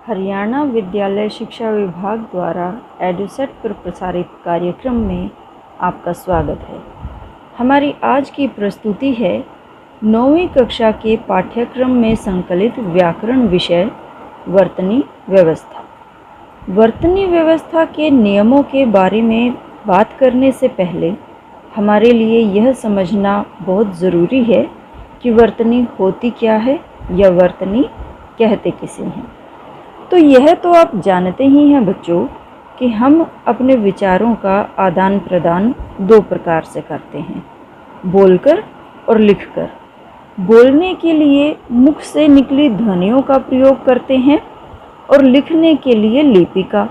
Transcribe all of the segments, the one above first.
हरियाणा विद्यालय शिक्षा विभाग द्वारा एडुसेट पर प्रसारित कार्यक्रम में आपका स्वागत है। हमारी आज की प्रस्तुति है 9वीं कक्षा के पाठ्यक्रम में संकलित व्याकरण विषय वर्तनी व्यवस्था। वर्तनी व्यवस्था के नियमों के बारे में बात करने से पहले हमारे लिए यह समझना बहुत ज़रूरी है कि वर्तनी होती क्या है या वर्तनी कहते किसे हैं। तो यह तो आप जानते ही हैं बच्चों कि हम अपने विचारों का आदान प्रदान दो प्रकार से करते हैं, बोलकर और लिखकर। बोलने के लिए मुख से निकली ध्वनियों का प्रयोग करते हैं और लिखने के लिए लिपि का।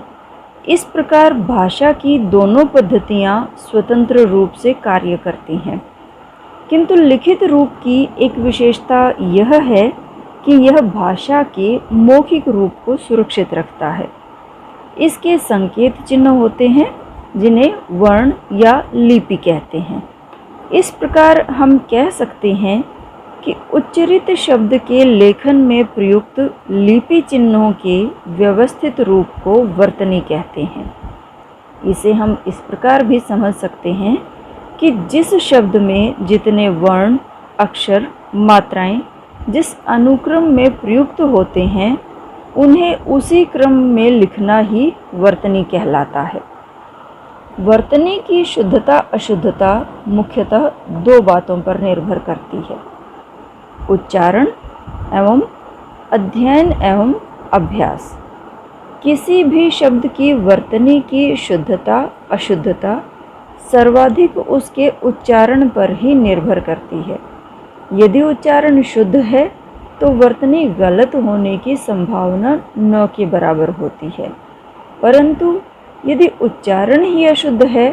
इस प्रकार भाषा की दोनों पद्धतियाँ स्वतंत्र रूप से कार्य करती हैं, किंतु लिखित रूप की एक विशेषता यह है कि यह भाषा के मौखिक रूप को सुरक्षित रखता है। इसके संकेत चिन्ह होते हैं जिन्हें वर्ण या लिपि कहते हैं। इस प्रकार हम कह सकते हैं कि उच्चरित शब्द के लेखन में प्रयुक्त लिपि चिन्हों के व्यवस्थित रूप को वर्तनी कहते हैं। इसे हम इस प्रकार भी समझ सकते हैं कि जिस शब्द में जितने वर्ण, अक्षर, मात्राएं जिस अनुक्रम में प्रयुक्त होते हैं उन्हें उसी क्रम में लिखना ही वर्तनी कहलाता है। वर्तनी की शुद्धता अशुद्धता मुख्यतः दो बातों पर निर्भर करती है, उच्चारण एवं अध्ययन एवं अभ्यास। किसी भी शब्द की वर्तनी की शुद्धता अशुद्धता सर्वाधिक उसके उच्चारण पर ही निर्भर करती है। यदि उच्चारण शुद्ध है तो वर्तनी गलत होने की संभावना न के बराबर होती है, परंतु यदि उच्चारण ही अशुद्ध है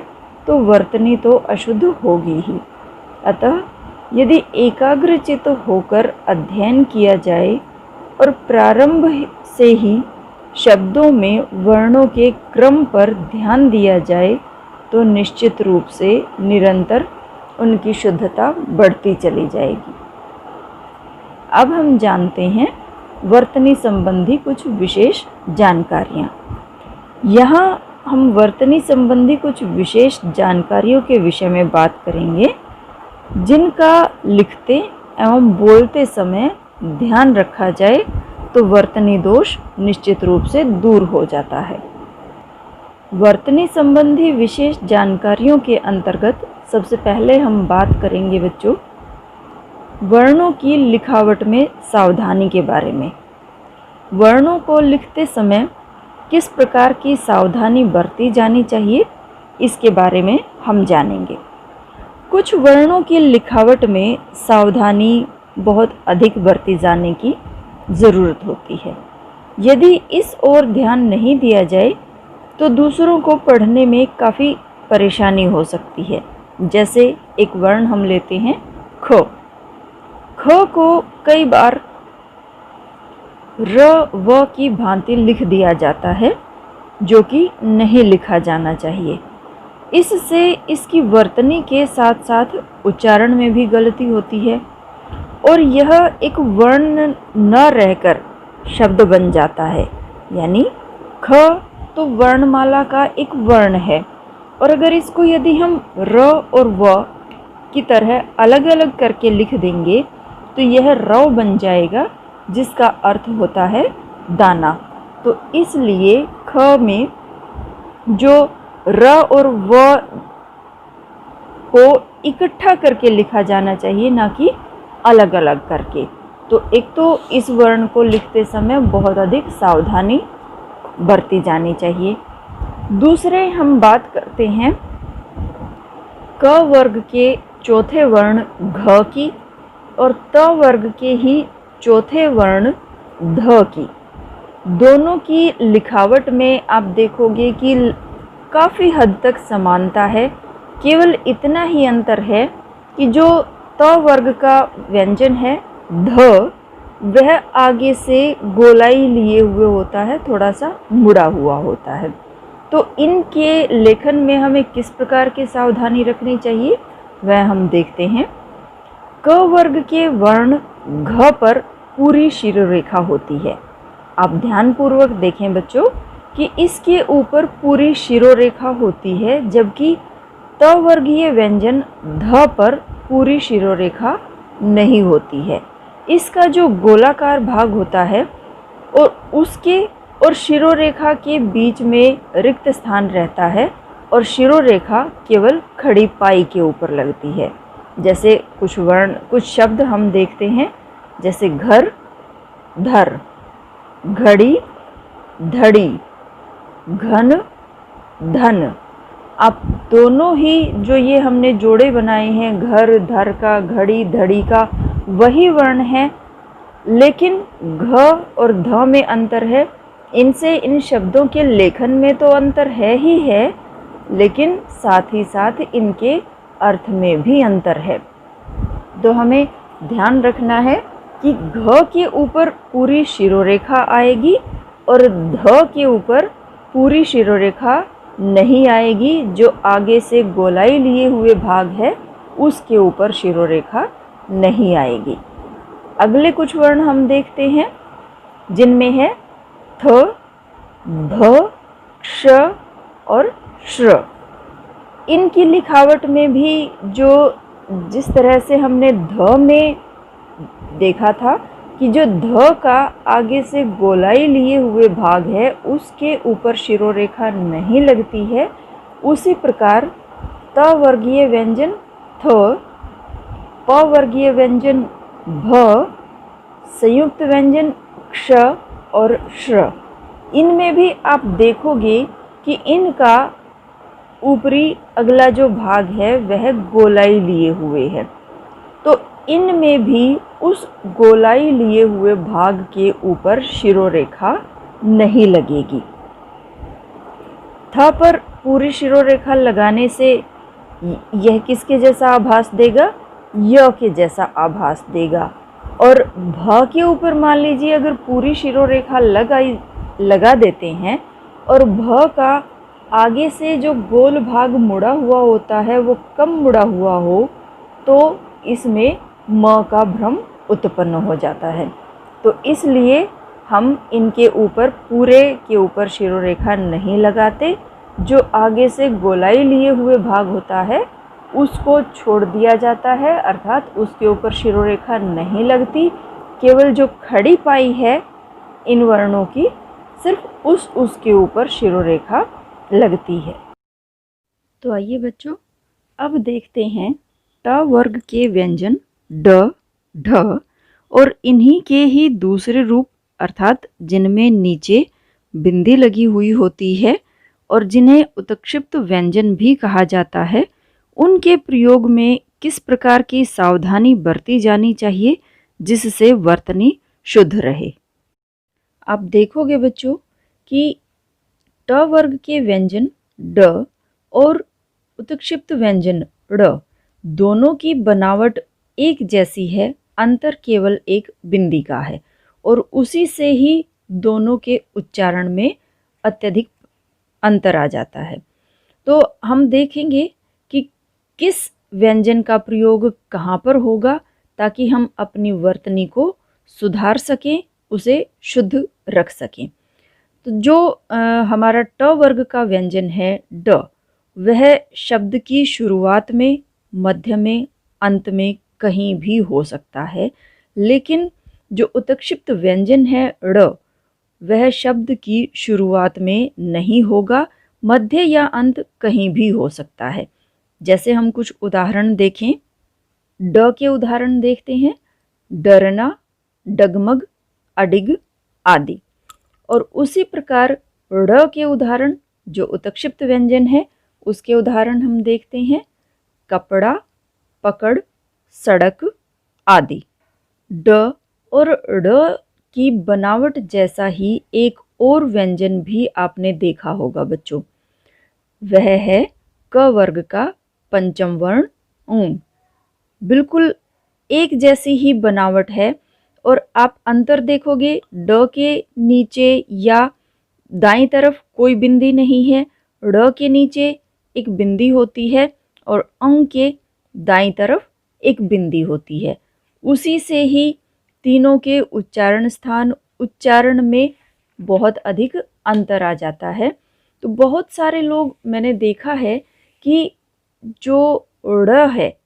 तो वर्तनी तो अशुद्ध होगी ही। अतः यदि एकाग्रचित्त होकर अध्ययन किया जाए और प्रारंभ से ही शब्दों में वर्णों के क्रम पर ध्यान दिया जाए तो निश्चित रूप से निरंतर उनकी शुद्धता बढ़ती चली जाएगी। अब हम जानते हैं वर्तनी संबंधी कुछ विशेष जानकारियाँ। यहाँ हम वर्तनी संबंधी कुछ विशेष जानकारियों के विषय में बात करेंगे जिनका लिखते एवं बोलते समय ध्यान रखा जाए तो वर्तनी दोष निश्चित रूप से दूर हो जाता है। वर्तनी संबंधी विशेष जानकारियों के अंतर्गत सबसे पहले हम बात करेंगे बच्चों वर्णों की लिखावट में सावधानी के बारे में। वर्णों को लिखते समय किस प्रकार की सावधानी बरती जानी चाहिए इसके बारे में हम जानेंगे। कुछ वर्णों की लिखावट में सावधानी बहुत अधिक बरती जाने की ज़रूरत होती है। यदि इस ओर ध्यान नहीं दिया जाए तो दूसरों को पढ़ने में काफ़ी परेशानी हो सकती है। जैसे एक वर्ण हम लेते हैं ख। ख को कई बार र व की भांति लिख दिया जाता है जो कि नहीं लिखा जाना चाहिए। इससे इसकी वर्तनी के साथ साथ उच्चारण में भी गलती होती है और यह एक वर्ण न रहकर शब्द बन जाता है। यानी ख तो वर्णमाला का एक वर्ण है और अगर इसको यदि हम र और व की तरह अलग अलग करके लिख देंगे तो यह रव बन जाएगा जिसका अर्थ होता है दाना। तो इसलिए ख में जो र और व को इकट्ठा करके लिखा जाना चाहिए, ना कि अलग अलग करके। तो एक तो इस वर्ण को लिखते समय बहुत अधिक सावधानी बरती जानी चाहिए। दूसरे हम बात करते हैं क वर्ग के चौथे वर्ण घ की और त वर्ग के ही चौथे वर्ण ध की। दोनों की लिखावट में आप देखोगे कि काफ़ी हद तक समानता है। केवल इतना ही अंतर है कि जो त वर्ग का व्यंजन है ध वह आगे से गोलाई लिए हुए होता है, थोड़ा सा मुड़ा हुआ होता है। तो इनके लेखन में हमें किस प्रकार की सावधानी रखनी चाहिए वह हम देखते हैं। क वर्ग के वर्ण घ पर पूरी शिरोरेखा होती है। आप ध्यानपूर्वक देखें बच्चों कि इसके ऊपर पूरी शिरोरेखा होती है, जबकि त वर्गीय व्यंजन ध पर पूरी शिरोरेखा नहीं होती है। इसका जो गोलाकार भाग होता है और उसके और शिरोरेखा के बीच में रिक्त स्थान रहता है और शिरोरेखा केवल खड़ी पाई के ऊपर लगती है। जैसे कुछ शब्द हम देखते हैं, जैसे घर, धर, घड़ी, धड़ी, घन, धन। आप दोनों ही जो ये हमने जोड़े बनाए हैं घर धर का, घड़ी धड़ी का, वही वर्ण है, लेकिन घ और ध में अंतर है। इनसे इन शब्दों के लेखन में तो अंतर है ही है, लेकिन साथ ही साथ इनके अर्थ में भी अंतर है। तो हमें ध्यान रखना है कि घ के ऊपर पूरी शिरोरेखा आएगी और ध के ऊपर पूरी शिरोरेखा नहीं आएगी। जो आगे से गोलाई लिए हुए भाग है उसके ऊपर शिरोरेखा नहीं आएगी। अगले कुछ वर्ण हम देखते हैं, जिनमें है थ, भ, क्ष और श्र। इनकी लिखावट में भी जिस तरह से हमने ध में देखा था कि जो ध का आगे से गोलाई लिए हुए भाग है उसके ऊपर शिरोरेखा नहीं लगती है, उसी प्रकार त वर्गीय व्यंजन थ, प वर्गीय व्यंजन भ, संयुक्त व्यंजन क्ष और श्र, इनमें भी आप देखोगे कि इनका ऊपरी अगला जो भाग है वह गोलाई लिए हुए है। तो इनमें भी उस गोलाई लिए हुए भाग के ऊपर शिरोरेखा नहीं लगेगी। थ पर पूरी शिरोरेखा लगाने से यह किसके जैसा आभास देगा? य के जैसा आभास देगा। और भ के ऊपर मान लीजिए अगर पूरी शिरोरेखा लगा देते हैं और भ का आगे से जो गोल भाग मुड़ा हुआ होता है वो कम मुड़ा हुआ हो, तो इसमें म का भ्रम उत्पन्न हो जाता है। तो इसलिए हम इनके ऊपर पूरे के ऊपर शिरोरेखा नहीं लगाते। जो आगे से गोलाई लिए हुए भाग होता है उसको छोड़ दिया जाता है, अर्थात उसके ऊपर शिरोरेखा नहीं लगती। केवल जो खड़ी पाई है इन वर्णों की, सिर्फ उसके ऊपर शिरोरेखा लगती है। तो आइए बच्चों, अब देखते हैं ट वर्ग के व्यंजन ड, ढ और इन्हीं के ही दूसरे रूप, अर्थात जिनमें नीचे बिंदी लगी हुई होती है और जिन्हें उत्क्षिप्त व्यंजन भी कहा जाता है, उनके प्रयोग में किस प्रकार की सावधानी बरती जानी चाहिए जिससे वर्तनी शुद्ध रहे। आप देखोगे बच्चों कि ट वर्ग के व्यंजन ड और उत्क्षिप्त व्यंजन ड़ दोनों की बनावट एक जैसी है, अंतर केवल एक बिंदी का है और उसी से ही दोनों के उच्चारण में अत्यधिक अंतर आ जाता है। तो हम देखेंगे कि किस व्यंजन का प्रयोग कहाँ पर होगा ताकि हम अपनी वर्तनी को सुधार सकें, उसे शुद्ध रख सकें। तो जो हमारा ट वर्ग का व्यंजन है ड, वह शब्द की शुरुआत में, मध्य में, अंत में कहीं भी हो सकता है, लेकिन जो उत्क्षिप्त व्यंजन है ड़, वह शब्द की शुरुआत में नहीं होगा, मध्य या अंत कहीं भी हो सकता है। जैसे हम कुछ उदाहरण देखें, ड के उदाहरण देखते हैं, डरना, डगमग, अडिग आदि। और उसी प्रकार ड़ के उदाहरण जो उत्क्षिप्त व्यंजन है उसके उदाहरण हम देखते हैं, कपड़ा, पकड़, सड़क आदि। ड और ड़ की बनावट जैसा ही एक और व्यंजन भी आपने देखा होगा बच्चों, वह है क वर्ग का पंचम वर्ण ऊं। बिल्कुल एक जैसी ही बनावट है और आप अंतर देखोगे, ड के नीचे या दाईं तरफ कोई बिंदी नहीं है, ड़ के नीचे एक बिंदी होती है और अंग के दाईं तरफ एक बिंदी होती है। उसी से ही तीनों के उच्चारण स्थान, उच्चारण में बहुत अधिक अंतर आ जाता है। तो बहुत सारे लोग मैंने देखा है कि जो ड़ है,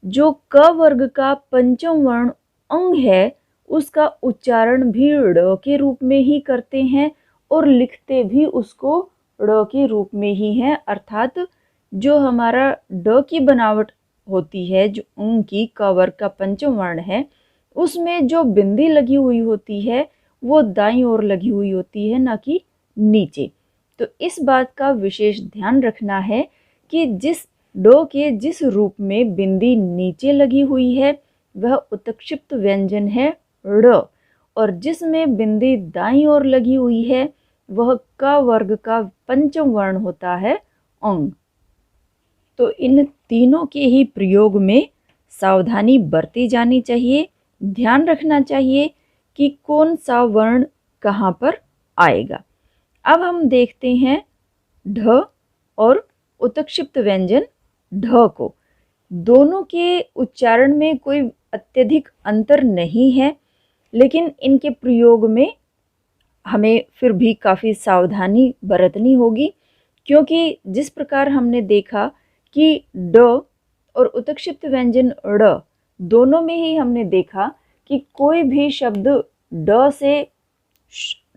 जो क वर्ग का पंचम वर्ण अंग है, उसका उच्चारण भी ड़ के रूप में ही करते हैं और लिखते भी उसको ड़ के रूप में ही हैं। अर्थात जो हमारा ड की बनावट होती है, जो अंग की क वर्ग का पंचम वर्ण है, उसमें जो बिंदी लगी हुई होती है वो दाईं ओर लगी हुई होती है, ना कि नीचे। तो इस बात का विशेष ध्यान रखना है कि जिस डो के जिस रूप में बिंदी नीचे लगी हुई है वह उत्क्षिप्त व्यंजन है ड़, और जिसमें बिंदी दाईं ओर लगी हुई है वह क वर्ग का पंचम वर्ण होता है अंग। तो इन तीनों के ही प्रयोग में सावधानी बरती जानी चाहिए, ध्यान रखना चाहिए कि कौन सा वर्ण कहाँ पर आएगा। अब हम देखते हैं ढ और उत्क्षिप्त व्यंजन ढ को। दोनों के उच्चारण में कोई अत्यधिक अंतर नहीं है, लेकिन इनके प्रयोग में हमें फिर भी काफ़ी सावधानी बरतनी होगी, क्योंकि जिस प्रकार हमने देखा कि ड और उत्क्षिप्त व्यंजन ड़ दोनों में ही हमने देखा कि कोई भी शब्द ड से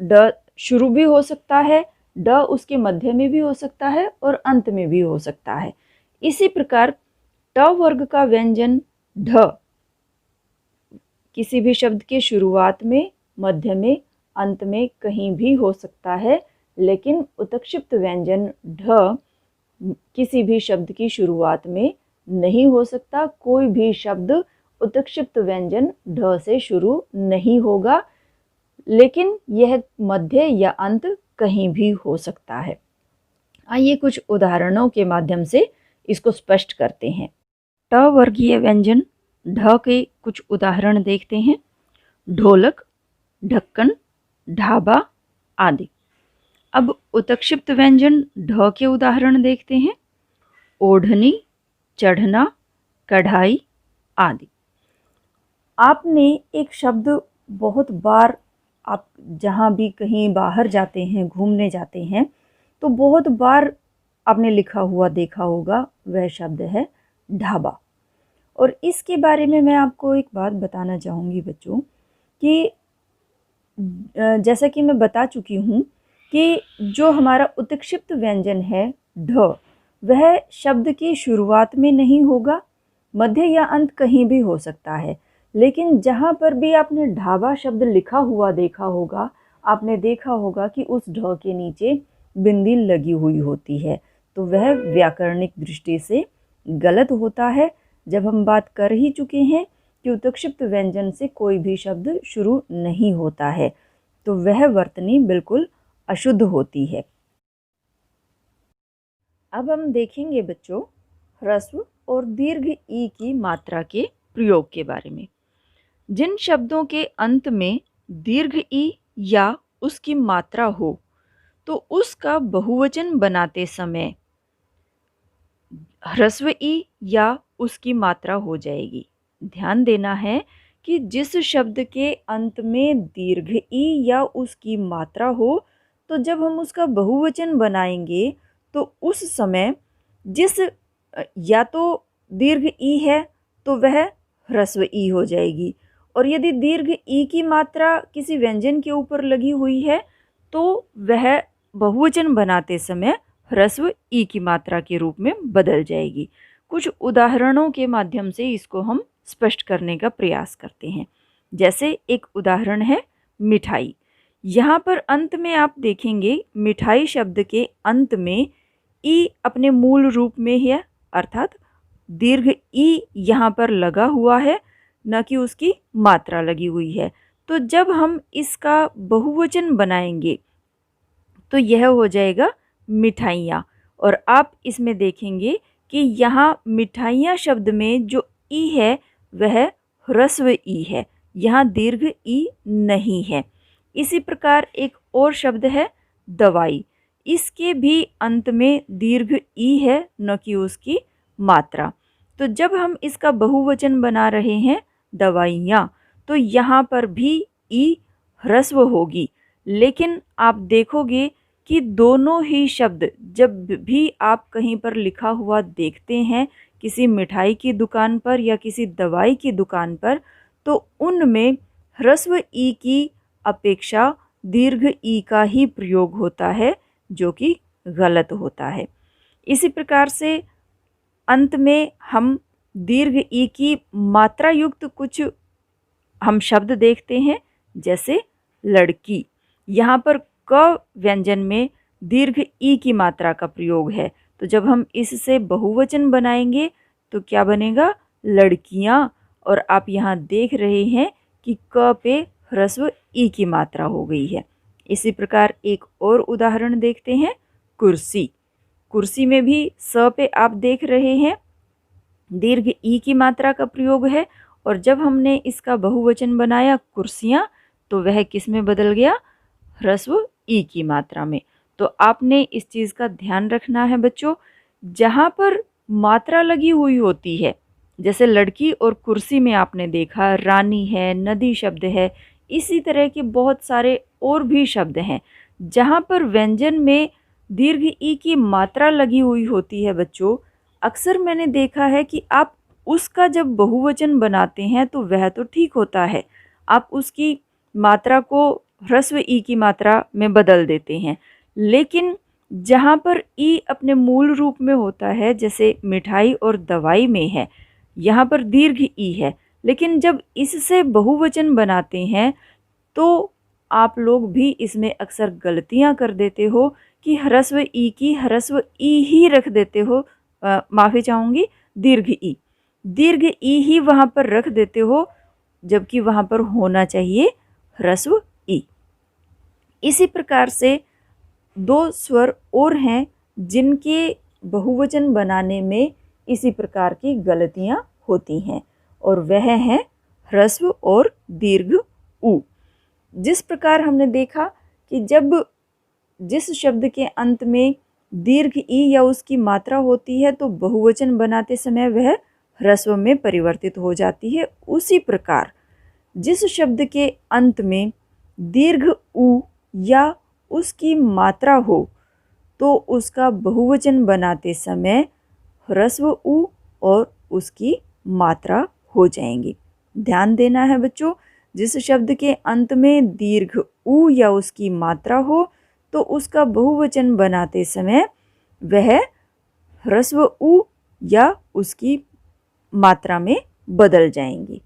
ड शुरू भी हो सकता है, ड उसके मध्य में भी हो सकता है और अंत में भी हो सकता है। इसी प्रकार ट वर्ग का व्यंजन ढ किसी भी शब्द के शुरुआत में, मध्य में, अंत में कहीं भी हो सकता है, लेकिन उत्क्षिप्त व्यंजन ढ किसी भी शब्द की शुरुआत में नहीं हो सकता। कोई भी शब्द उत्क्षिप्त व्यंजन ढ से शुरू नहीं होगा, लेकिन यह मध्य या अंत कहीं भी हो सकता है। आइए कुछ उदाहरणों के माध्यम से इसको स्पष्ट करते हैं। ट वर्गीय व्यंजन ढ के कुछ उदाहरण देखते हैं। ढोलक, ढक्कन, ढाबा आदि। अब उत्क्षिप्त व्यंजन ढ के उदाहरण देखते हैं। ओढ़नी, चढ़ना, कढ़ाई आदि। आपने एक शब्द बहुत बार, आप जहाँ भी कहीं बाहर जाते हैं, घूमने जाते हैं, तो बहुत बार आपने लिखा हुआ देखा होगा, वह शब्द है ढाबा। और इसके बारे में मैं आपको एक बात बताना चाहूँगी बच्चों कि जैसा कि मैं बता चुकी हूँ कि जो हमारा उत्क्षिप्त व्यंजन है ढ, वह शब्द की शुरुआत में नहीं होगा, मध्य या अंत कहीं भी हो सकता है। लेकिन जहाँ पर भी आपने ढाबा शब्द लिखा हुआ देखा होगा, आपने देखा होगा कि उस ढ के नीचे बिंदी लगी हुई होती है, तो वह व्याकरणिक दृष्टि से गलत होता है। जब हम बात कर ही चुके हैं कि उत्क्षिप्त व्यंजन से कोई भी शब्द शुरू नहीं होता है, तो वह वर्तनी बिल्कुल अशुद्ध होती है। अब हम देखेंगे बच्चों ह्रस्व और दीर्घ ई की मात्रा के प्रयोग के बारे में। जिन शब्दों के अंत में दीर्घ ई या उसकी मात्रा हो, तो उसका बहुवचन बनाते समय ह्रस्व ई या उसकी मात्रा हो जाएगी। ध्यान देना है कि जिस शब्द के अंत में दीर्घ ई या उसकी मात्रा हो, तो जब हम उसका बहुवचन बनाएंगे तो उस समय जिस या तो दीर्घ ई है तो वह ह्रस्व ई हो जाएगी, और यदि दीर्घ ई की मात्रा किसी व्यंजन के ऊपर लगी हुई है तो वह बहुवचन बनाते समय ह्रस्व ई की मात्रा के रूप में बदल जाएगी। कुछ उदाहरणों के माध्यम से इसको हम स्पष्ट करने का प्रयास करते हैं। जैसे एक उदाहरण है मिठाई। यहाँ पर अंत में आप देखेंगे मिठाई शब्द के अंत में ई अपने मूल रूप में है, अर्थात दीर्घ ई यहाँ पर लगा हुआ है, न कि उसकी मात्रा लगी हुई है। तो जब हम इसका बहुवचन बनाएंगे तो यह हो जाएगा मिठाइयाँ, और आप इसमें देखेंगे कि यहाँ मिठाइयाँ शब्द में जो ई है वह ह्रस्व ई है, यहाँ दीर्घ ई नहीं है। इसी प्रकार एक और शब्द है दवाई। इसके भी अंत में दीर्घ ई है, न कि उसकी मात्रा। तो जब हम इसका बहुवचन बना रहे हैं दवाइयाँ, तो यहाँ पर भी ई ह्रस्व होगी, लेकिन आप देखोगे कि दोनों ही शब्द जब भी आप कहीं पर लिखा हुआ देखते हैं, किसी मिठाई की दुकान पर या किसी दवाई की दुकान पर, तो उनमें ह्रस्व ई की अपेक्षा दीर्घ ई का ही प्रयोग होता है, जो कि गलत होता है। इसी प्रकार से अंत में हम दीर्घ ई की मात्रा युक्त कुछ हम शब्द देखते हैं, जैसे लड़की। यहाँ पर क व्यंजन में दीर्घ ई की मात्रा का प्रयोग है, तो जब हम इससे बहुवचन बनाएंगे तो क्या बनेगा? लड़कियाँ। और आप यहाँ देख रहे हैं कि क पे ह्रस्व ई की मात्रा हो गई है। इसी प्रकार एक और उदाहरण देखते हैं, कुर्सी। कुर्सी में भी स पे आप देख रहे हैं दीर्घ ई की मात्रा का प्रयोग है, और जब हमने इसका बहुवचन बनाया कुर्सियाँ, तो वह किस में बदल गया? ह्रस्व ई की मात्रा में। तो आपने इस चीज़ का ध्यान रखना है बच्चों, जहाँ पर मात्रा लगी हुई होती है, जैसे लड़की और कुर्सी में आपने देखा, रानी है, नदी शब्द है, इसी तरह के बहुत सारे और भी शब्द हैं जहाँ पर व्यंजन में दीर्घ ई की मात्रा लगी हुई होती है बच्चों। अक्सर मैंने देखा है कि आप उसका जब बहुवचन बनाते हैं तो वह तो ठीक होता है, आप उसकी मात्रा को ह्रस्व ई की मात्रा में बदल देते हैं, लेकिन जहाँ पर ई अपने मूल रूप में होता है, जैसे मिठाई और दवाई में है, यहाँ पर दीर्घ ई है, लेकिन जब इससे बहुवचन बनाते हैं तो आप लोग भी इसमें अक्सर गलतियाँ कर देते हो कि ह्रस्व ई की ह्रस्व ई ही रख देते हो, माफ़ी चाहूँगी, दीर्घ ई ही वहाँ पर रख देते हो, जबकि वहाँ पर होना चाहिए ह्रस्व ई। इसी प्रकार से दो स्वर और हैं जिनके बहुवचन बनाने में इसी प्रकार की गलतियाँ होती हैं, और वह है ह्रस्व और दीर्घ उ। जिस प्रकार हमने देखा कि जब जिस शब्द के अंत में दीर्घ ई या उसकी मात्रा होती है तो बहुवचन बनाते समय वह ह्रस्व में परिवर्तित हो जाती है, उसी प्रकार जिस शब्द के अंत में दीर्घ उ या उसकी मात्रा हो तो उसका बहुवचन बनाते समय ह्रस्व उ और उसकी मात्रा हो जाएंगी। ध्यान देना है बच्चों, जिस शब्द के अंत में दीर्घ उ या उसकी मात्रा हो तो उसका बहुवचन बनाते समय वह ह्रस्व उ या उसकी मात्रा में बदल जाएंगी।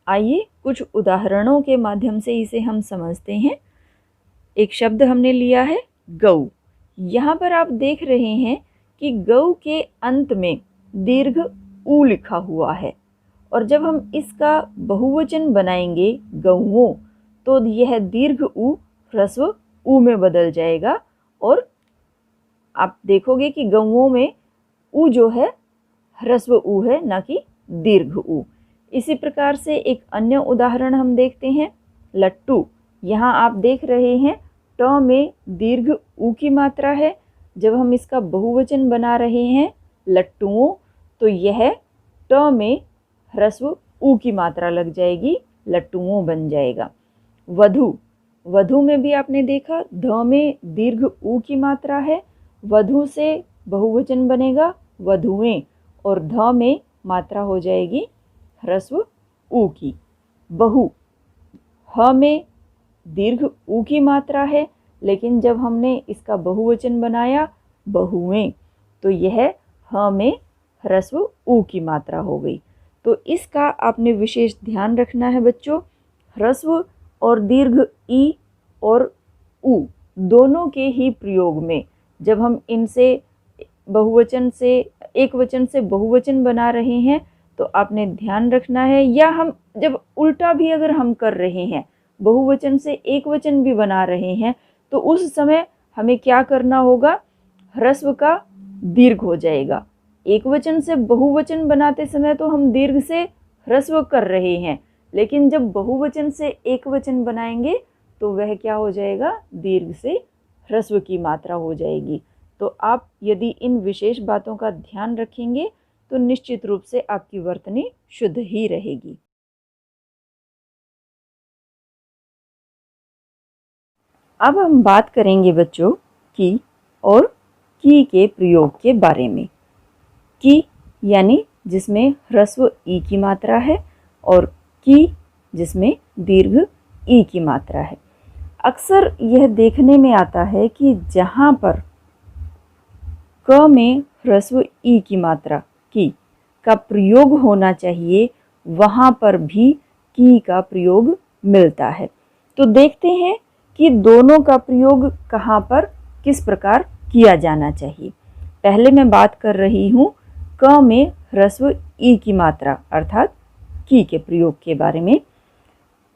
आइए कुछ उदाहरणों के माध्यम से इसे हम समझते हैं। एक शब्द हमने लिया है गऊ। यहाँ पर आप देख रहे हैं कि गऊ के अंत में दीर्घ उ लिखा हुआ है, और जब हम इसका बहुवचन बनाएंगे गऊओं तो यह दीर्घ उ ह्रस्व उ में बदल जाएगा, और आप देखोगे कि गऊओं में उ जो है ह्रस्व उ है, ना कि दीर्घ उ। इसी प्रकार से एक अन्य उदाहरण हम देखते हैं, लट्टू। यहाँ आप देख रहे हैं ट में दीर्घ उ की मात्रा है, जब हम इसका बहुवचन बना रहे हैं लट्टुओं तो यह ट में ह्रस्व उ की मात्रा लग जाएगी, लट्टुओं बन जाएगा। वधू। वधू में भी आपने देखा ध में दीर्घ उ की मात्रा है, वधू से बहुवचन बनेगा वधुएं, और ध में मात्रा हो जाएगी ह्रस्व उ की। बहु। ह में दीर्घ उ की मात्रा है, लेकिन जब हमने इसका बहुवचन बनाया बहुएं तो यह ह में ह्रस्व उ की मात्रा हो गई। तो इसका आपने विशेष ध्यान रखना है बच्चों। ह्रस्व और दीर्घ ई और उ दोनों के ही प्रयोग में जब हम इनसे बहुवचन से एक वचन से बहुवचन बना रहे हैं तो आपने ध्यान रखना है, या हम जब उल्टा भी अगर हम कर रहे हैं, बहुवचन से एक वचन भी बना रहे हैं, तो उस समय हमें क्या करना होगा? ह्रस्व का दीर्घ हो जाएगा। एक वचन से बहुवचन बनाते समय तो हम दीर्घ से ह्रस्व कर रहे हैं, लेकिन जब बहुवचन से एक वचन बनाएंगे तो वह क्या हो जाएगा? दीर्घ से ह्रस्व की मात्रा हो जाएगी। तो आप यदि इन विशेष बातों का ध्यान रखेंगे तो निश्चित रूप से आपकी वर्तनी शुद्ध ही रहेगी। अब हम बात करेंगे बच्चों की और की के प्रयोग के बारे में। की यानी जिसमें ह्रस्व ई की मात्रा है और की जिसमें दीर्घ ई की मात्रा है। अक्सर यह देखने में आता है कि जहाँ पर क में ह्रस्व ई की मात्रा की का प्रयोग होना चाहिए, वहाँ पर भी की का प्रयोग मिलता है। तो देखते हैं कि दोनों का प्रयोग कहाँ पर किस प्रकार किया जाना चाहिए। पहले मैं बात कर रही हूँ क में ह्रस्व ई की मात्रा अर्थात की के प्रयोग के बारे में।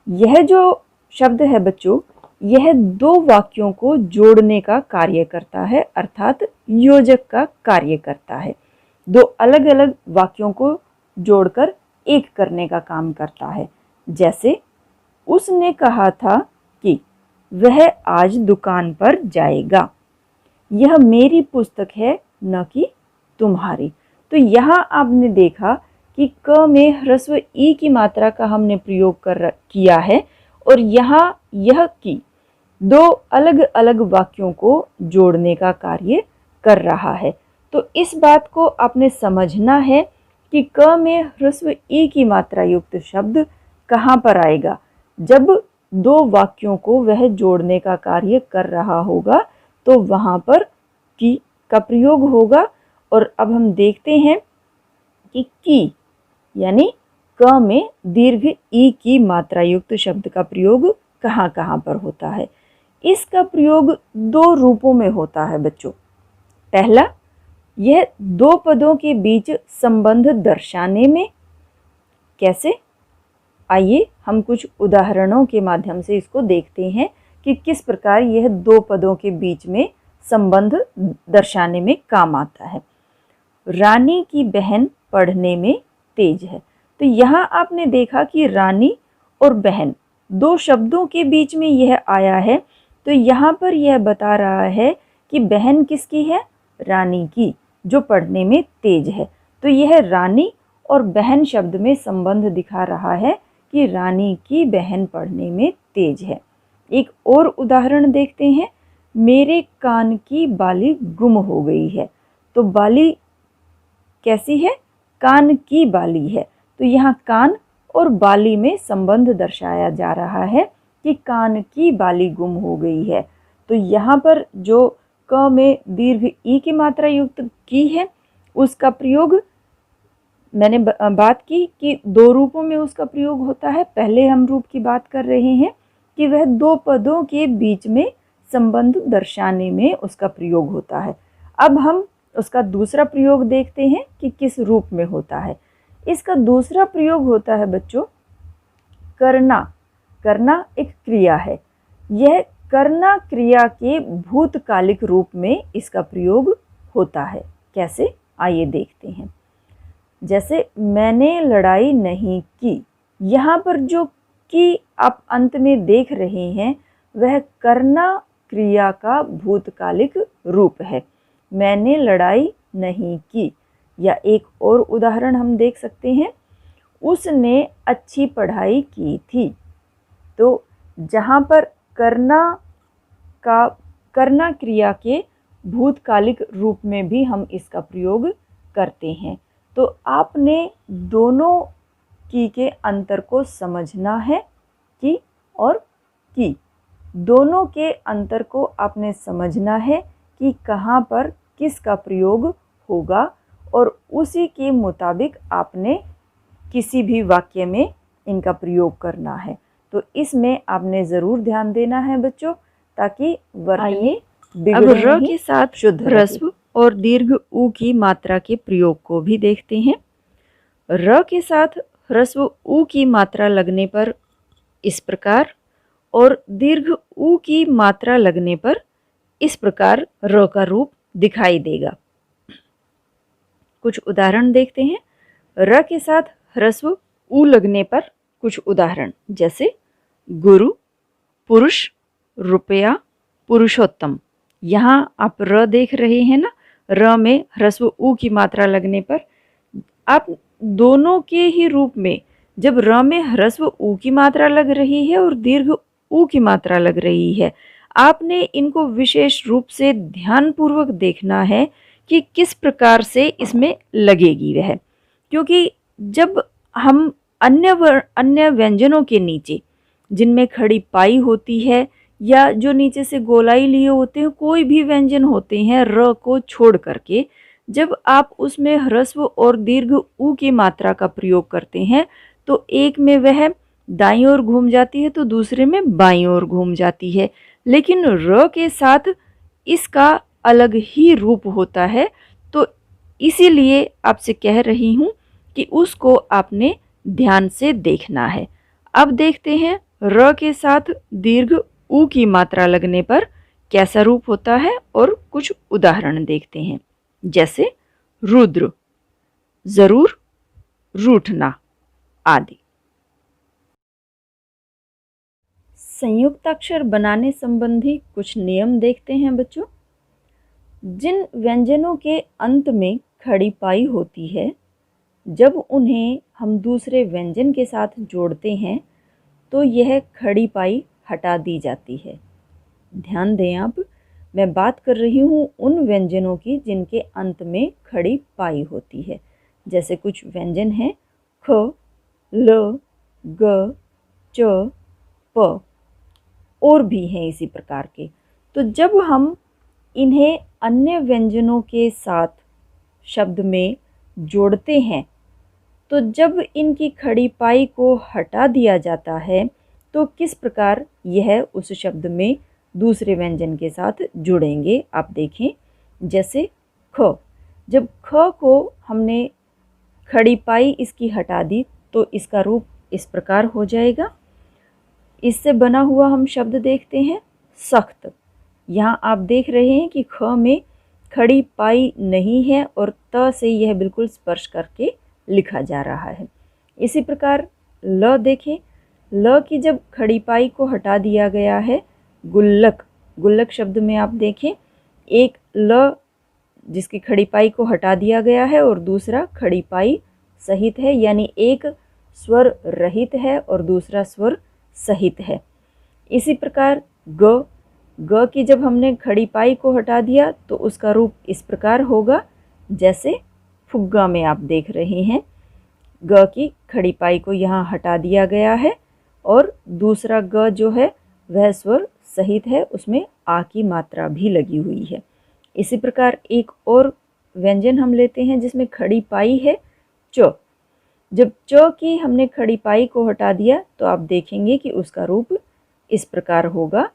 यह जो शब्द है बच्चों, यह दो वाक्यों को जोड़ने का कार्य करता है अर्थात योजक का कार्य करता है। दो अलग अलग वाक्यों को जोड़कर एक करने का काम करता है। जैसे उसने कहा था कि वह आज दुकान पर जाएगा। यह मेरी पुस्तक है न कि तुम्हारी। तो यहाँ आपने देखा कि क में ह्रस्व ई की मात्रा का हमने प्रयोग किया है और यहाँ यह की दो अलग अलग वाक्यों को जोड़ने का कार्य कर रहा है। तो इस बात को आपने समझना है कि क में ह्रस्व ई की मात्रा युक्त शब्द कहाँ पर आएगा। जब दो वाक्यों को वह जोड़ने का कार्य कर रहा होगा तो वहाँ पर की का प्रयोग होगा। और अब हम देखते हैं कि की यानी क में दीर्घ ई की मात्रा युक्त शब्द का प्रयोग कहाँ कहाँ पर होता है। इसका प्रयोग दो रूपों में होता है बच्चों। पहला, यह दो पदों के बीच संबंध दर्शाने में। कैसे? आइए हम कुछ उदाहरणों के माध्यम से इसको देखते हैं कि किस प्रकार यह दो पदों के बीच में संबंध दर्शाने में काम आता है। रानी की बहन पढ़ने में तेज है। तो यहाँ आपने देखा कि रानी और बहन दो शब्दों के बीच में यह आया है। तो यहाँ पर यह बता रहा है कि बहन किसकी है? रानी की, जो पढ़ने में तेज है। तो यह रानी और बहन शब्द में संबंध दिखा रहा है कि रानी की बहन पढ़ने में तेज है। एक और उदाहरण देखते हैं। मेरे कान की बाली गुम हो गई है। तो बाली कैसी है? कान की बाली है। तो यहाँ कान और बाली में संबंध दर्शाया जा रहा है कि कान की बाली गुम हो गई है। तो यहाँ पर जो क में दीर्घ ई की मात्रा युक्त की है, उसका प्रयोग मैंने बात की कि दो रूपों में उसका प्रयोग होता है। पहले हम रूप की बात कर रहे हैं कि वह दो पदों के बीच में संबंध दर्शाने में उसका प्रयोग होता है। अब हम उसका दूसरा प्रयोग देखते हैं कि किस रूप में होता है। इसका दूसरा प्रयोग होता है बच्चों करना। करना एक क्रिया है। यह करना क्रिया के भूतकालिक रूप में इसका प्रयोग होता है। कैसे? आइए देखते हैं। जैसे मैंने लड़ाई नहीं की। यहाँ पर जो की आप अंत में देख रहे हैं वह करना क्रिया का भूतकालिक रूप है। मैंने लड़ाई नहीं की। या एक और उदाहरण हम देख सकते हैं। उसने अच्छी पढ़ाई की थी। तो जहाँ पर करना क्रिया के भूतकालिक रूप में भी हम इसका प्रयोग करते हैं। तो आपने दोनों की के अंतर को समझना है। की और की दोनों के अंतर को आपने समझना है कि कहाँ पर किसका प्रयोग होगा और उसी के मुताबिक आपने किसी भी वाक्य में इनका प्रयोग करना है। तो इसमें आपने ज़रूर ध्यान देना है बच्चों, ताकि वर्तनी अब र के साथ शुद्ध ह्रस्व और दीर्घ ऊ की मात्रा के प्रयोग को भी देखते हैं। र के साथ ह्रस्व ऊ की मात्रा लगने पर इस प्रकार और दीर्घ ऊ की मात्रा लगने पर इस प्रकार र का रूप दिखाई देगा। कुछ उदाहरण देखते हैं। र के साथ ह्रस्व ऊ लगने पर कुछ उदाहरण, जैसे गुरु, पुरुष, रुपया, पुरुषोत्तम। यहाँ आप र देख रहे हैं ना। र में ह्रस्व ऊ की मात्रा लगने पर आप दोनों के ही रूप में, जब र में ह्रस्व ऊ की मात्रा लग रही है और दीर्घ ऊ की मात्रा लग रही है, आपने इनको विशेष रूप से ध्यानपूर्वक देखना है कि किस प्रकार से इसमें लगेगी वह, क्योंकि जब हम अन्य व्यंजनों के नीचे जिनमें खड़ी पाई होती है या जो नीचे से गोलाई लिए होते हैं, कोई भी व्यंजन होते हैं र को छोड़ करके, जब आप उसमें ह्रस्व और दीर्घ ऊ की मात्रा का प्रयोग करते हैं तो एक में वह दाईं ओर घूम जाती है तो दूसरे में बाईं ओर घूम जाती है। लेकिन र के साथ इसका अलग ही रूप होता है, तो इसीलिए आपसे कह रही हूँ कि उसको आपने ध्यान से देखना है। अब देखते हैं र के साथ दीर्घ ऊ की मात्रा लगने पर कैसा रूप होता है और कुछ उदाहरण देखते हैं, जैसे रुद्र, जरूर, रूठना आदि। संयुक्ताक्षर बनाने संबंधी कुछ नियम देखते हैं बच्चों। जिन व्यंजनों के अंत में खड़ी पाई होती है, जब उन्हें हम दूसरे व्यंजन के साथ जोड़ते हैं तो यह खड़ी पाई हटा दी जाती है। ध्यान दें आप, मैं बात कर रही हूँ उन व्यंजनों की जिनके अंत में खड़ी पाई होती है। जैसे कुछ व्यंजन हैं ख, ल, ग, च, प, और भी हैं इसी प्रकार के। तो जब हम इन्हें अन्य व्यंजनों के साथ शब्द में जोड़ते हैं तो जब इनकी खड़ी पाई को हटा दिया जाता है तो किस प्रकार यह उस शब्द में दूसरे व्यंजन के साथ जुड़ेंगे, आप देखें। जैसे ख, जब ख को हमने खड़ी पाई इसकी हटा दी तो इसका रूप इस प्रकार हो जाएगा। इससे बना हुआ हम शब्द देखते हैं सख्त। यहाँ आप देख रहे हैं कि ख में खड़ी पाई नहीं है और त से यह बिल्कुल स्पर्श करके लिखा जा रहा है। इसी प्रकार ल देखें, ल की जब खड़ी पाई को हटा दिया गया है, गुल्लक, गुल्लक शब्द में आप देखें एक ल जिसकी खड़ी पाई को हटा दिया गया है और दूसरा खड़ी पाई सहित है, यानी एक स्वर रहित है और दूसरा स्वर सहित है। इसी प्रकार ग, ग की जब हमने खड़ी पाई को हटा दिया तो उसका रूप इस प्रकार होगा, जैसे फुग्गा में आप देख रहे हैं ग की खड़ी पाई को यहाँ हटा दिया गया है और दूसरा ग जो है वह स्वर सहित है, उसमें आ की मात्रा भी लगी हुई है। इसी प्रकार एक और व्यंजन हम लेते हैं जिसमें खड़ी पाई है च। जब च की हमने खड़ी पाई को हटा दिया तो आप देखेंगे कि उसका रूप इस प्रकार होगा,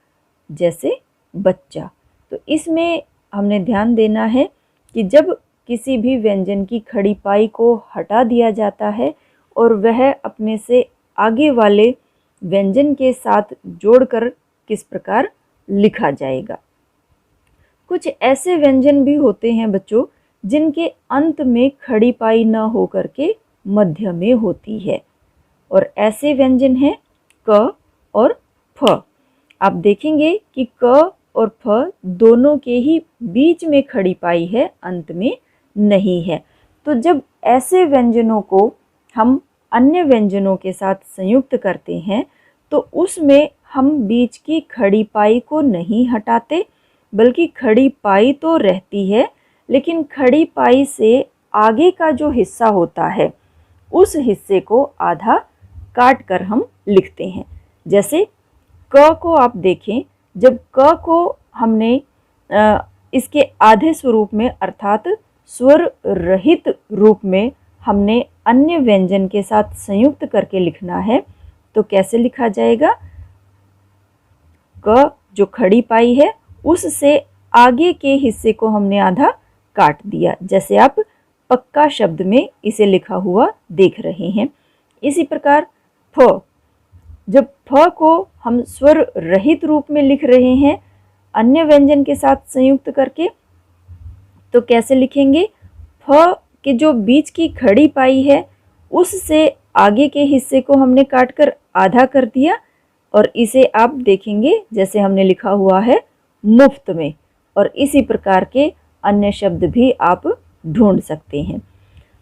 जैसे बच्चा। तो इसमें हमने ध्यान देना है कि जब किसी भी व्यंजन की खड़ी पाई को हटा दिया जाता है और वह अपने से आगे वाले व्यंजन के साथ जोड़कर किस प्रकार लिखा जाएगा। कुछ ऐसे व्यंजन भी होते हैं बच्चों जिनके अंत में खड़ी पाई न हो करके मध्य में होती है, और ऐसे व्यंजन हैं क और फ। आप देखेंगे कि क और फ दोनों के ही बीच में खड़ी पाई है, अंत में नहीं है। तो जब ऐसे व्यंजनों को हम अन्य व्यंजनों के साथ संयुक्त करते हैं तो उसमें हम बीच की खड़ी पाई को नहीं हटाते, बल्कि खड़ी पाई तो रहती है, लेकिन खड़ी पाई से आगे का जो हिस्सा होता है उस हिस्से को आधा काट कर हम लिखते हैं। जैसे क को आप देखें, जब क को हमने इसके आधे स्वरूप में अर्थात स्वर रहित रूप में हमने अन्य व्यंजन के साथ संयुक्त करके लिखना है तो कैसे लिखा जाएगा। क जो खड़ी पाई है उससे आगे के हिस्से को हमने आधा काट दिया, जैसे आप पक्का शब्द में इसे लिखा हुआ देख रहे हैं। इसी प्रकार फ, जब फ को हम स्वर रहित रूप में लिख रहे हैं अन्य व्यंजन के साथ संयुक्त करके, तो कैसे लिखेंगे। फ के जो बीच की खड़ी पाई है उससे आगे के हिस्से को हमने काटकर आधा कर दिया और इसे आप देखेंगे जैसे हमने लिखा हुआ है मुफ्त में, और इसी प्रकार के अन्य शब्द भी आप ढूंढ सकते हैं।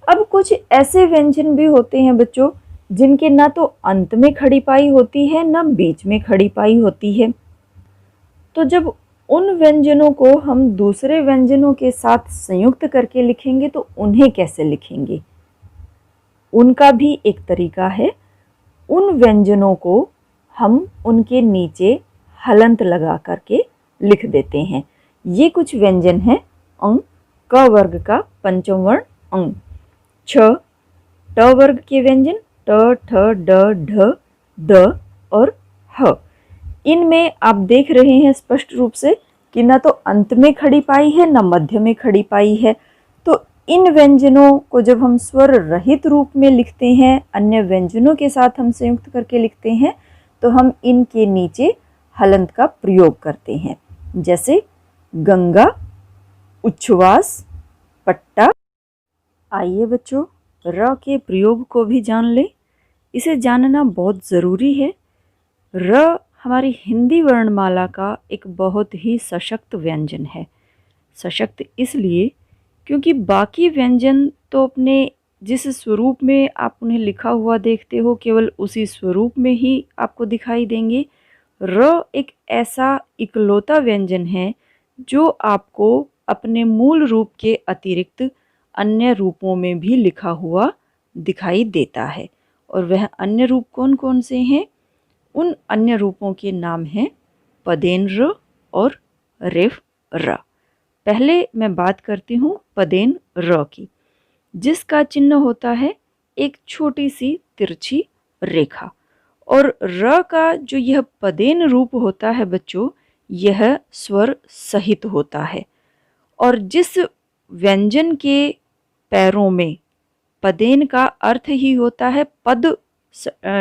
अब कुछ ऐसे व्यंजन भी होते हैं बच्चों जिनके ना तो अंत में खड़ी पाई होती है ना बीच में खड़ी पाई होती है। तो जब उन व्यंजनों को हम दूसरे व्यंजनों के साथ संयुक्त करके लिखेंगे तो उन्हें कैसे लिखेंगे, उनका भी एक तरीका है। उन व्यंजनों को हम उनके नीचे हलंत लगा करके लिख देते हैं। ये कुछ व्यंजन हैं। अंग, क वर्ग का पंचम वर्ण अंग। छ, ट वर्ग के व्यंजन ट, ठ, ड, ढ, द और ह। इनमें आप देख रहे हैं स्पष्ट रूप से कि न तो अंत में खड़ी पाई है न मध्य में खड़ी पाई है। तो इन व्यंजनों को जब हम स्वर रहित रूप में लिखते हैं, अन्य व्यंजनों के साथ हम संयुक्त करके लिखते हैं, तो हम इनके नीचे हलंत का प्रयोग करते हैं। जैसे गंगा, उच्छ्वास, पट्टा। आइए बच्चों, र के प्रयोग को भी जान लें। इसे जानना बहुत ज़रूरी है। र हमारी हिंदी वर्णमाला का एक बहुत ही सशक्त व्यंजन है। सशक्त इसलिए क्योंकि बाकी व्यंजन तो अपने जिस स्वरूप में आप उन्हें लिखा हुआ देखते हो केवल उसी स्वरूप में ही आपको दिखाई देंगे। र एक ऐसा इकलौता व्यंजन है जो आपको अपने मूल रूप के अतिरिक्त अन्य रूपों में भी लिखा हुआ दिखाई देता है। और वह अन्य रूप कौन कौन से हैं? उन अन्य रूपों के नाम हैं पदेन र और रेफ र। पहले मैं बात करती हूँ पदेन र की, जिसका चिन्ह होता है एक छोटी सी तिरछी रेखा। और र का जो यह पदेन रूप होता है बच्चों, यह स्वर सहित होता है। और जिस व्यंजन के पैरों में पदेन का अर्थ ही होता है, पद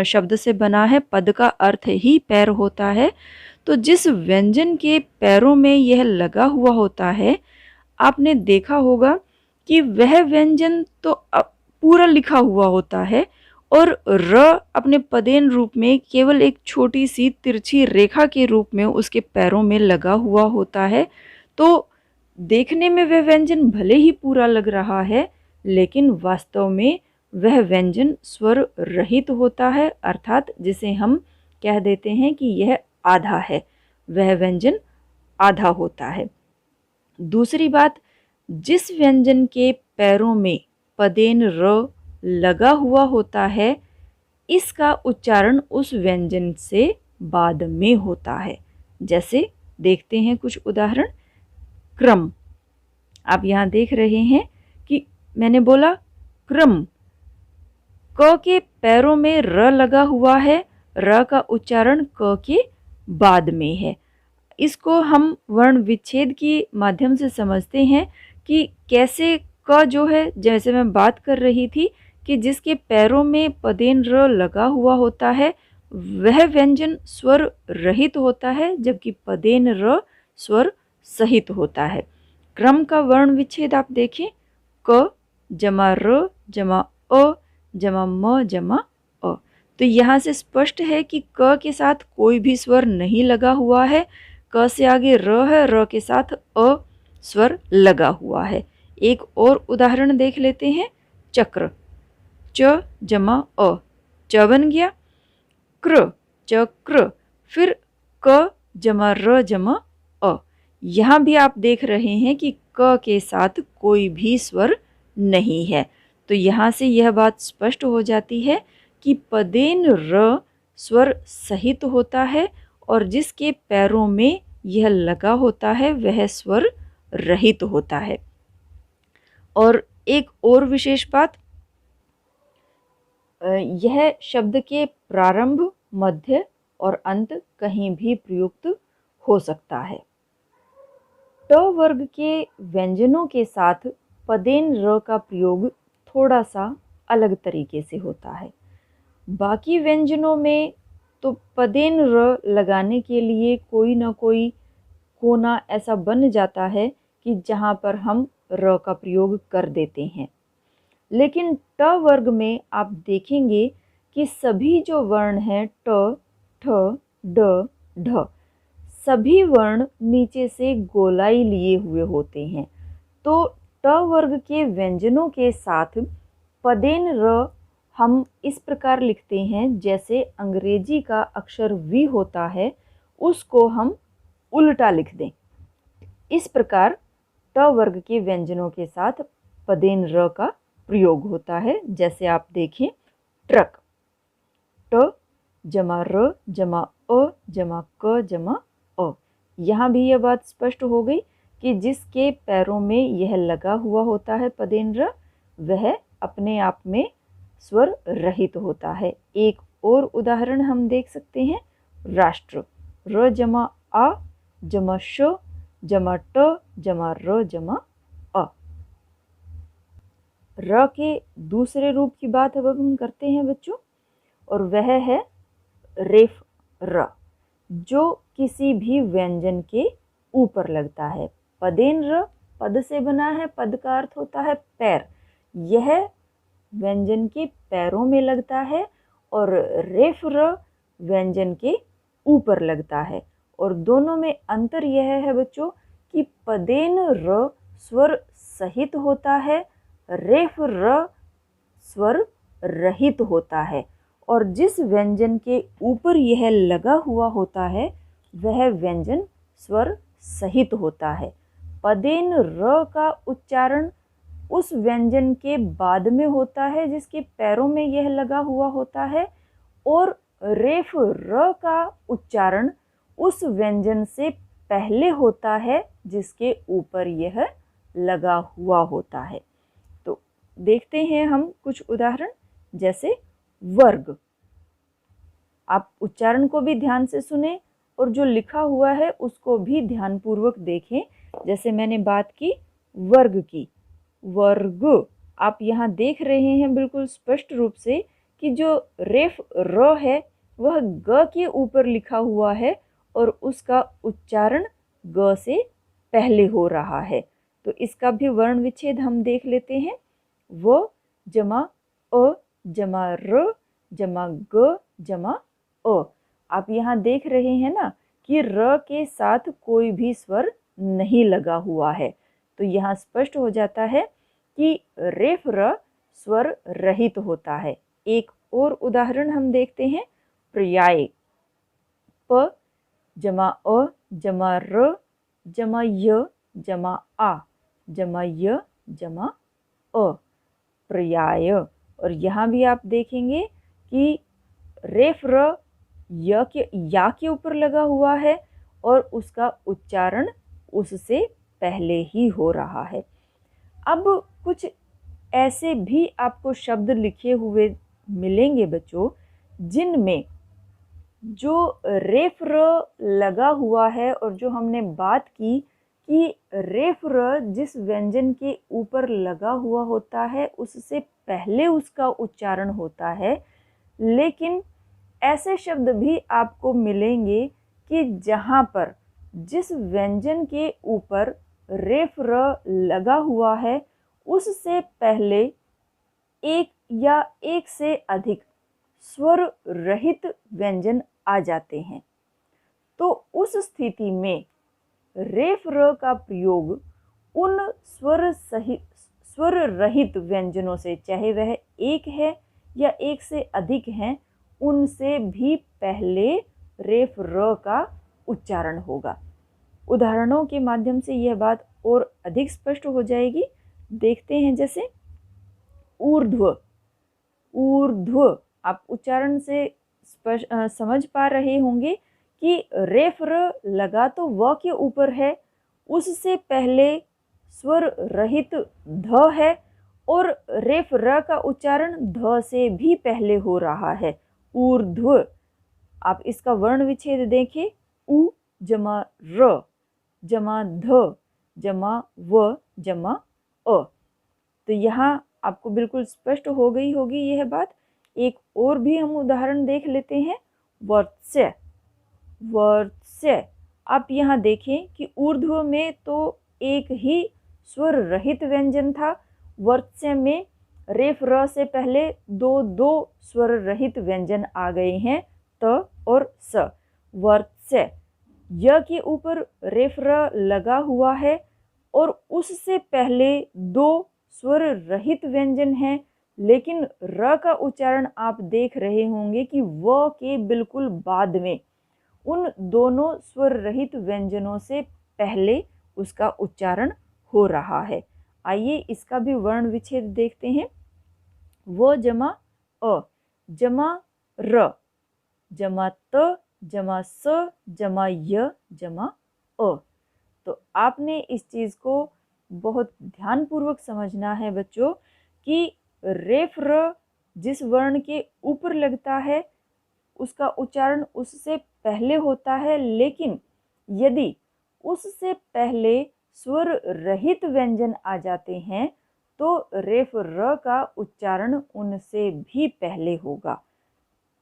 शब्द से बना है, पद का अर्थ ही पैर होता है। तो जिस व्यंजन के पैरों में यह लगा हुआ होता है, आपने देखा होगा कि वह व्यंजन तो पूरा लिखा हुआ होता है और र अपने पदेन रूप में केवल एक छोटी सी तिरछी रेखा के रूप में उसके पैरों में लगा हुआ होता है। तो देखने में वह व्यंजन भले ही पूरा लग रहा है, लेकिन वास्तव में वह व्यंजन स्वर रहित होता है, अर्थात जिसे हम कह देते हैं कि यह आधा है, वह व्यंजन आधा होता है। दूसरी बात, जिस व्यंजन के पैरों में पदेन र लगा हुआ होता है, इसका उच्चारण उस व्यंजन से बाद में होता है। जैसे देखते हैं कुछ उदाहरण। क्रम, आप यहाँ देख रहे हैं कि मैंने बोला क्रम, क के पैरों में र लगा हुआ है, र का उच्चारण क के बाद में है। इसको हम वर्ण विच्छेद के माध्यम से समझते हैं कि कैसे क जो है, जैसे मैं बात कर रही थी कि जिसके पैरों में पदेन र लगा हुआ होता है वह व्यंजन स्वर रहित होता है, जबकि पदेन र स्वर सहित होता है। क्रम का वर्ण विच्छेद आप देखें, क जमा र जमा अ जमा म जमा अ। तो यहाँ से स्पष्ट है कि क के साथ कोई भी स्वर नहीं लगा हुआ है। क से आगे र है, र के साथ अ स्वर लगा हुआ है। एक और उदाहरण देख लेते हैं। चक्र, च जमा अ, च बन गया क्र, चक्र। फिर क जमा र जमा अ। यहाँ भी आप देख रहे हैं कि क के साथ कोई भी स्वर नहीं है। तो यहाँ से यह बात स्पष्ट हो जाती है कि पदेन र स्वर सहित होता है और जिसके पैरों में यह लगा होता है वह स्वर रहित होता है। और एक और विशेष बात, यह शब्द के प्रारंभ, मध्य और अंत कहीं भी प्रयुक्त हो सकता है। ट वर्ग के व्यंजनों के साथ पदेन र का प्रयोग थोड़ा सा अलग तरीके से होता है। बाकी व्यंजनों में तो पदेन र लगाने के लिए कोई ना कोई कोना ऐसा बन जाता है कि जहाँ पर हम र का प्रयोग कर देते हैं। लेकिन ट वर्ग में आप देखेंगे कि सभी जो वर्ण हैं ट, ठ, ड, ढ, सभी वर्ण नीचे से गोलाई लिए हुए होते हैं। तो ट वर्ग के व्यंजनों के साथ पदेन र हम इस प्रकार लिखते हैं जैसे अंग्रेजी का अक्षर वी होता है, उसको हम उल्टा लिख दें। इस प्रकार ट वर्ग के व्यंजनों के साथ पदेन र का प्रयोग होता है। जैसे आप देखें, ट्रक, ट जमा र जमा अ जमा क जमा अ। यहाँ भी यह बात स्पष्ट हो गई कि जिसके पैरों में यह लगा हुआ होता है पदेन र, वह अपने आप में स्वर रहित होता है। एक और उदाहरण हम देख सकते हैं, राष्ट्र, र जमा आ जमा श जमा ट जमा र जमा अ। र के दूसरे रूप की बात अब हम करते हैं बच्चों, और वह है रेफ र, जो किसी भी व्यंजन के ऊपर लगता है। पदेन र पद से बना है, पद का अर्थ होता है पैर। यह व्यंजन के पैरों में लगता है और रेफ र व्यंजन के ऊपर लगता है। और दोनों में अंतर यह है बच्चों कि पदेन र स्वर सहित होता है, रेफ र स्वर रहित होता है। और जिस व्यंजन के ऊपर यह लगा हुआ होता है वह व्यंजन स्वर सहित होता है। पदेन र का उच्चारण उस व्यंजन के बाद में होता है जिसके पैरों में यह लगा हुआ होता है, और रेफ र का उच्चारण उस व्यंजन से पहले होता है जिसके ऊपर यह लगा हुआ होता है। तो देखते हैं हम कुछ उदाहरण, जैसे वर्ग। आप उच्चारण को भी ध्यान से सुने और जो लिखा हुआ है उसको भी ध्यानपूर्वक देखें। जैसे मैंने बात की वर्ग की, वर्ग, आप यहाँ देख रहे हैं बिल्कुल स्पष्ट रूप से कि जो रेफ र है वह ग के ऊपर लिखा हुआ है और उसका उच्चारण ग से पहले हो रहा है। तो इसका भी वर्ण विच्छेद हम देख लेते हैं। व जमा अ जमा र जमा ग जमा अ। आप यहाँ देख रहे हैं ना कि र के साथ कोई भी स्वर नहीं लगा हुआ है। तो यहाँ स्पष्ट हो जाता है कि रेफ र स्वर रहित होता है। एक और उदाहरण हम देखते हैं, पर्याय। प जमा अ जमा र जमा य जमा आ जमा य जमा अ, पर्याय। और यहाँ भी आप देखेंगे कि रेफ र या के ऊपर लगा हुआ है और उसका उच्चारण उससे पहले ही हो रहा है। अब कुछ ऐसे भी आपको शब्द लिखे हुए मिलेंगे बच्चों, जिनमें जो रेफ र लगा हुआ है और जो हमने बात की कि रेफ र जिस व्यंजन के ऊपर लगा हुआ होता है उससे पहले उसका उच्चारण होता है, लेकिन ऐसे शब्द भी आपको मिलेंगे कि जहाँ पर जिस व्यंजन के ऊपर रेफ र लगा हुआ है उससे पहले एक या एक से अधिक स्वर रहित व्यंजन आ जाते हैं। तो उस स्थिति में रेफ र का प्रयोग उन स्वर रहित व्यंजनों से, चाहे वह एक है या एक से अधिक हैं, उनसे भी पहले रेफ र का उच्चारण होगा। उदाहरणों के माध्यम से यह बात और अधिक स्पष्ट हो जाएगी। देखते हैं, जैसे ऊर्ध्व। ऊर्ध्व आप उच्चारण से समझ पा रहे होंगे कि रेफ र लगा तो व के ऊपर है, उससे पहले स्वर रहित ध है और रेफ र का उच्चारण ध से भी पहले हो रहा है, ऊर्ध्व। आप इसका वर्ण विच्छेद देखें, उ जमा र जमा ध जमा व जमा अ। तो यहाँ आपको बिल्कुल स्पष्ट हो गई होगी यह बात। एक और भी हम उदाहरण देख लेते हैं, वर्त्स्य। वर्त्स्य, आप यहाँ देखें कि ऊर्ध्व में तो एक ही स्वर रहित व्यंजन था, वर्त्स्य में रेफ र से पहले दो स्वर रहित व्यंजन आ गए हैं, त और स। वर्त्स्य, य के ऊपर रेफ र लगा हुआ है और उससे पहले दो स्वर रहित व्यंजन हैं, लेकिन र का उच्चारण आप देख रहे होंगे कि व के बिल्कुल बाद में उन दोनों स्वर रहित व्यंजनों से पहले उसका उच्चारण हो रहा है। आइए इसका भी वर्ण विच्छेद देखते हैं। वो जमा अ, जमा र, जमा त, जमा स, जमा य, जमा अ। तो आपने इस चीज़ को बहुत ध्यानपूर्वक समझना है बच्चों कि रेफ र जिस वर्ण के ऊपर लगता है उसका उच्चारण उससे पहले होता है, लेकिन यदि उससे पहले स्वर रहित व्यंजन आ जाते हैं तो रेफ र का उच्चारण उनसे भी पहले होगा।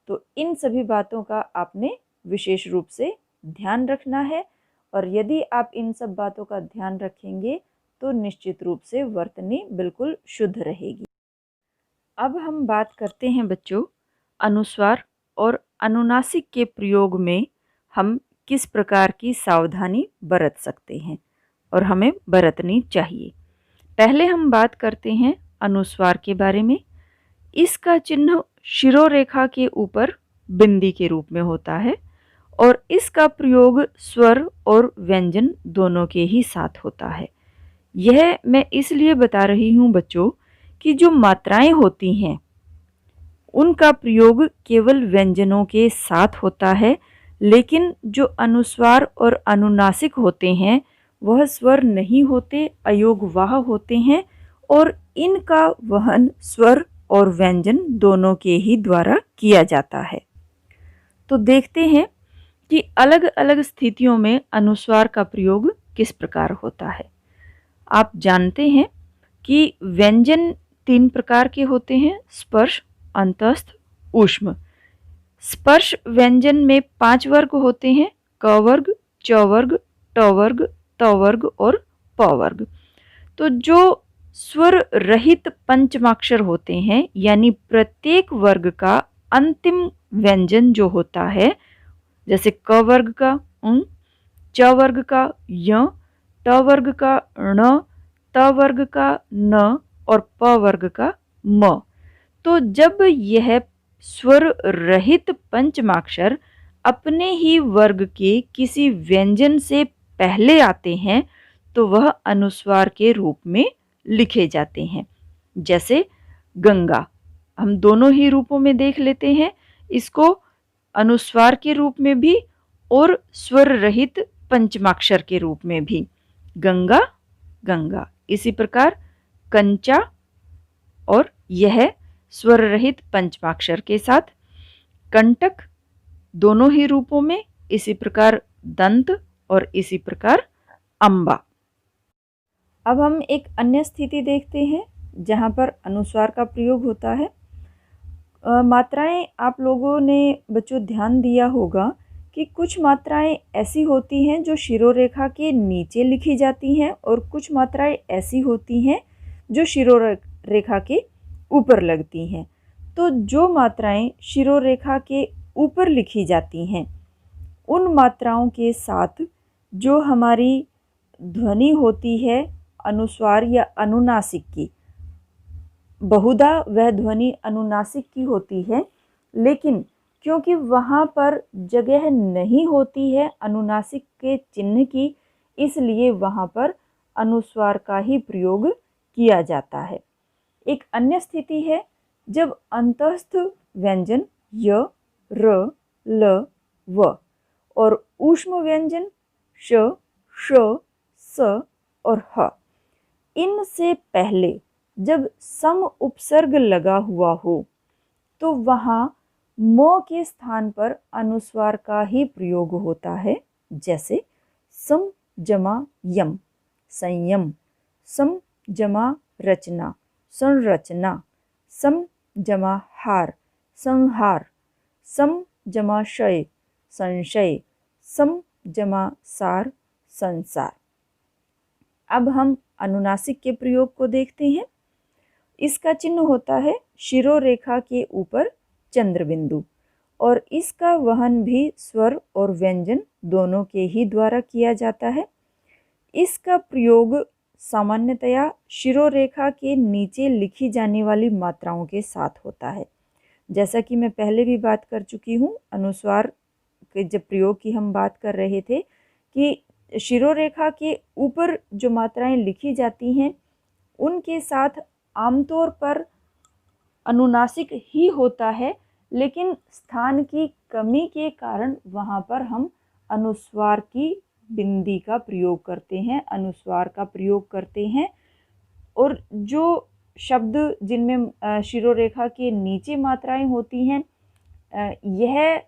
तो इन सभी बातों का आपने विशेष रूप से ध्यान रखना है, और यदि आप इन सब बातों का ध्यान रखेंगे तो निश्चित रूप से वर्तनी बिल्कुल शुद्ध रहेगी। अब हम बात करते हैं बच्चों अनुस्वार और अनुनासिक के प्रयोग में हम किस प्रकार की सावधानी बरत सकते हैं और हमें बरतनी चाहिए। पहले हम बात करते हैं अनुस्वार के बारे में। इसका चिन्ह शिरोरेखा के ऊपर बिंदी के रूप में होता है और इसका प्रयोग स्वर और व्यंजन दोनों के ही साथ होता है। यह मैं इसलिए बता रही हूँ बच्चों कि जो मात्राएं होती हैं उनका प्रयोग केवल व्यंजनों के साथ होता है, लेकिन जो अनुस्वार और अनुनासिक होते हैं वह स्वर नहीं होते, अयोगवाह होते हैं और इनका वहन स्वर और व्यंजन दोनों के ही द्वारा किया जाता है। तो देखते हैं कि अलग अलग स्थितियों में अनुस्वार का प्रयोग किस प्रकार होता है। आप जानते हैं कि व्यंजन 3 प्रकार के होते हैं, स्पर्श, अंतस्थ, ऊष्म। स्पर्श व्यंजन में 5 वर्ग होते हैं, क वर्ग, च वर्ग, ट वर्ग, त वर्ग और प वर्ग। तो जो स्वर रहित पंचमाक्षर होते हैं, यानी प्रत्येक वर्ग का अंतिम व्यंजन जो होता है, जैसे क वर्ग का ङ, च वर्ग का य, ट वर्ग का ण, त वर्ग का न और प वर्ग का म। तो जब यह स्वर रहित पंचमाक्षर अपने ही वर्ग के किसी व्यंजन से पहले आते हैं तो वह अनुस्वार के रूप में लिखे जाते हैं। जैसे गंगा, हम दोनों ही रूपों में देख लेते हैं, इसको अनुस्वार के रूप में भी और स्वर रहित पंचमाक्षर के रूप में भी। गंगा, गंगा। इसी प्रकार कंचा, और यह स्वर रहित पंचमाक्षर के साथ। कंटक, दोनों ही रूपों में। इसी प्रकार दंत और इसी प्रकार अंबा। अब हम एक अन्य स्थिति देखते हैं जहाँ पर अनुस्वार का प्रयोग होता है। मात्राएं आप लोगों ने बच्चों ध्यान दिया होगा कि कुछ मात्राएं ऐसी होती हैं जो शिरोरेखा के नीचे लिखी जाती हैं और कुछ मात्राएं ऐसी होती हैं जो शिरोरेखा के ऊपर लगती हैं। तो जो मात्राएं शिरोरेखा के ऊपर लिखी जाती हैं उन मात्राओं के साथ जो हमारी ध्वनि होती है अनुस्वार या अनुनासिक की, बहुधा वह ध्वनि अनुनासिक की होती है, लेकिन क्योंकि वहाँ पर जगह नहीं होती है अनुनासिक के चिन्ह की, इसलिए वहाँ पर अनुस्वार का ही प्रयोग किया जाता है। एक अन्य स्थिति है जब अंतस्थ व्यंजन य, र, ल, व और ऊष्म व्यंजन श, श, स और ह, इनसे पहले जब सम उपसर्ग लगा हुआ हो तो वहाँ म के स्थान पर अनुस्वार का ही प्रयोग होता है। जैसे सम जमा यम, संयम, सम जमा रचना, संरचना, सम जमा हार, संहार, सम जमा शय, संशय, सम जमा सार, संसार। अब हम अनुनासिक के प्रयोग को देखते हैं। इसका चिन्ह होता है शिरोरेखा के ऊपर चंद्र बिंदु और इसका वहन भी स्वर और व्यंजन दोनों के ही द्वारा किया जाता है। इसका प्रयोग सामान्यतया शिरोरेखा के नीचे लिखी जाने वाली मात्राओं के साथ होता है। जैसा कि मैं पहले भी बात कर चुकी हूँ, अनुस्वार के जब प्रयोग की हम बात कर रहे थे कि शिरोरेखा के ऊपर जो मात्राएं लिखी जाती हैं उनके साथ आमतौर पर अनुनासिक ही होता है, लेकिन स्थान की कमी के कारण वहाँ पर हम अनुस्वार की बिंदी का प्रयोग करते हैं, अनुस्वार का प्रयोग करते हैं। और जो शब्द जिनमें शिरोरेखा के नीचे मात्राएं होती हैं, यह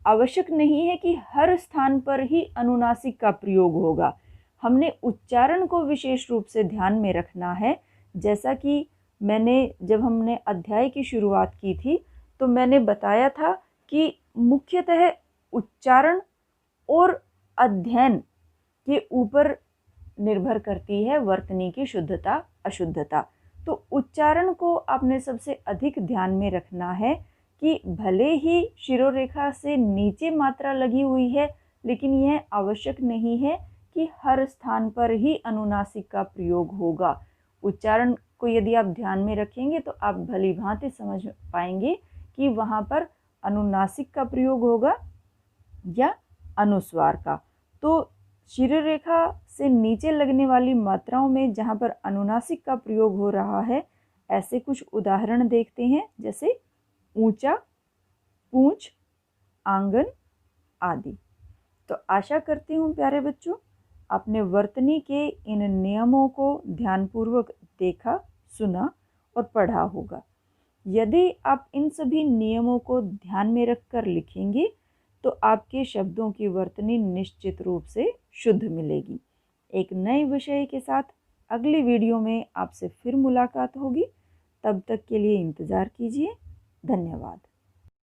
आवश्यक नहीं है कि हर स्थान पर ही अनुनासिक का प्रयोग होगा। हमने उच्चारण को विशेष रूप से ध्यान में रखना है। जैसा कि जब हमने अध्याय की शुरुआत की थी तो मैंने बताया था कि मुख्यतः उच्चारण और अध्ययन के ऊपर निर्भर करती है वर्तनी की शुद्धता अशुद्धता। तो उच्चारण को आपने सबसे अधिक ध्यान में रखना है कि भले ही शिरोरेखा से नीचे मात्रा लगी हुई है, लेकिन यह आवश्यक नहीं है कि हर स्थान पर ही अनुनासिक का प्रयोग होगा। उच्चारण को यदि आप ध्यान में रखेंगे तो आप भली भांति समझ पाएंगे कि वहाँ पर अनुनासिक का प्रयोग होगा या अनुस्वार का। तो शिरोरेखा से नीचे लगने वाली मात्राओं में जहाँ पर अनुनासिक का प्रयोग हो रहा है, ऐसे कुछ उदाहरण देखते हैं, जैसे ऊंचा, पूंछ, आंगन आदि। तो आशा करती हूँ प्यारे बच्चों, आपने वर्तनी के इन नियमों को ध्यानपूर्वक देखा, सुना और पढ़ा होगा। यदि आप इन सभी नियमों को ध्यान में रखकर लिखेंगे तो आपके शब्दों की वर्तनी निश्चित रूप से शुद्ध मिलेगी। एक नए विषय के साथ अगली वीडियो में आपसे फिर मुलाकात होगी। तब तक के लिए इंतज़ार कीजिए। धन्यवाद।